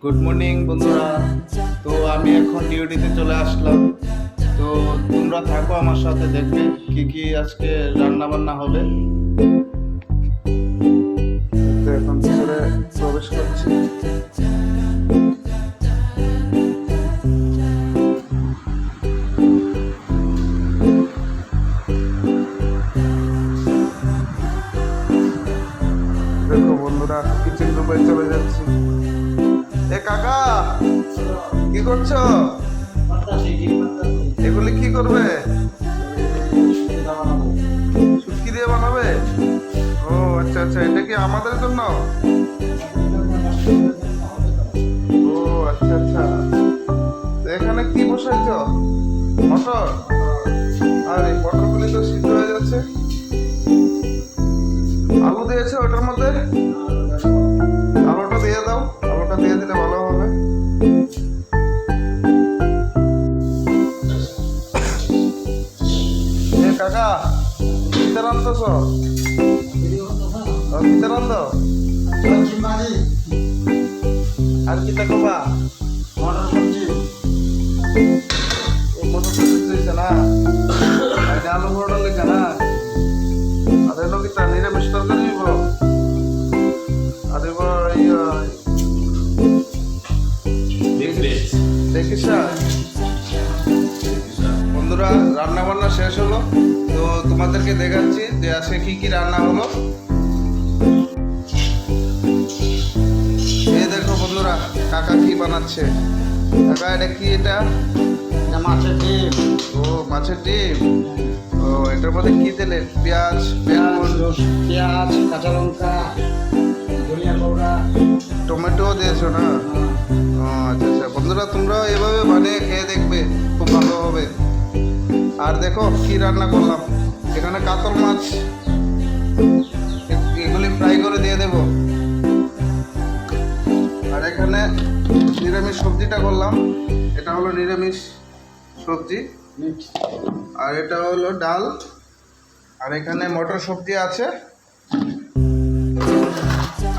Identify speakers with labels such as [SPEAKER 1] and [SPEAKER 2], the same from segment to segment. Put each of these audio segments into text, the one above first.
[SPEAKER 1] Good morning বন্ধুরা। তো আমি এখন ডিউটিতে চলে আসলাম। তো তোমরা থাকো আমার সাথে, দেখবে কি কি আজকে রান্না বান্না হবে। তো এখন ভিতরে প্রবেশ করছি। দেখো বন্ধুরা, কিচেন রুমে চলে যাচ্ছি। এ কাকা, কি করছো? এগুলি কি করবে? শুটকি দিয়ে বানাবে? ও আচ্ছা আচ্ছা, এটা কি আমাদের জন্য? ও আচ্ছা আচ্ছা। তো এখানে কি বসাইছো? মটর? আর এই মটরগুলি তো সিদ্ধ হয়ে যাচ্ছে। আলু দিয়েছে ওটার মধ্যে? আলুটা দিয়ে দাও, আলুটা দিয়ে দিলে ভালো হবে। এ কাকা, কিতে রান্ধতেছ? কিতে রান্ধ? আর কিতা কবা? মটর দিয়েছে না? এটা আলু পরোটা লেখা না? আর এলো কিতা নিরামিষ তরকারি দিব? আর এবার দেখিস বন্ধুরা, রান্না বান্না শেষ হলো। তো তোমাদেরকে দেখাচ্ছি যে আজকে কি কি রান্না হলো। এই দেখো বন্ধুরা, কাকা কি বানাচ্ছে। কাকা এটা কি? এটা
[SPEAKER 2] মাছের ডিম।
[SPEAKER 1] ও মাছের ডিম। ও এটার মধ্যে কি দিলে? পেঁয়াজ, বেগুন,
[SPEAKER 2] পেঁয়াজ, কাঁচা লঙ্কা, ধনিয়া পাউডার,
[SPEAKER 1] টমেটো দিয়েছো না? ও আচ্ছা আচ্ছা বন্ধুরা, তোমরাও এভাবে বানিয়ে খেয়ে দেখবে, খুব ভালো হবে। আর দেখো কি রান্না করলাম। এখানে কাতল মাছ, এগুলি ফ্রাই করে দিয়ে দেব। আর এখানে নিরামিষ সবজিটা করলাম। এটা হলো নিরামিষ সবজি। আর এটা হলো ডাল। আর এখানে মটর সবজি আছে।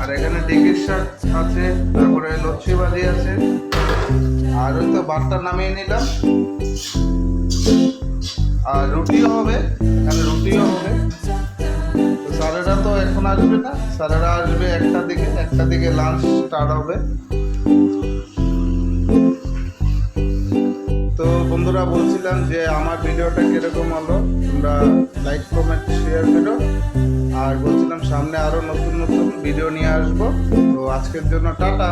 [SPEAKER 1] আর এখানে ডেকের শাক আছে, তারপরে লচ্ছি ভাজি আছে। আর ওই তো ভাতটা নামিয়ে নিলাম। আর রুটিও হবে, এখানে রুটিও হবে। তো স্যারেরা তো এখন আসবে না, স্যারেরা আসবে একটা দিকে লাঞ্চ স্টার্ট হবে। তো বন্ধুরা, বলছিলাম যে আমার ভিডিওটা কিরকম হলো, তোমরা লাইক কমেন্ট শেয়ার করো। আর বলছিলাম সামনে আরো নতুন নতুন ভিডিও নিয়ে আসবো। তো আজকের জন্য টাটা।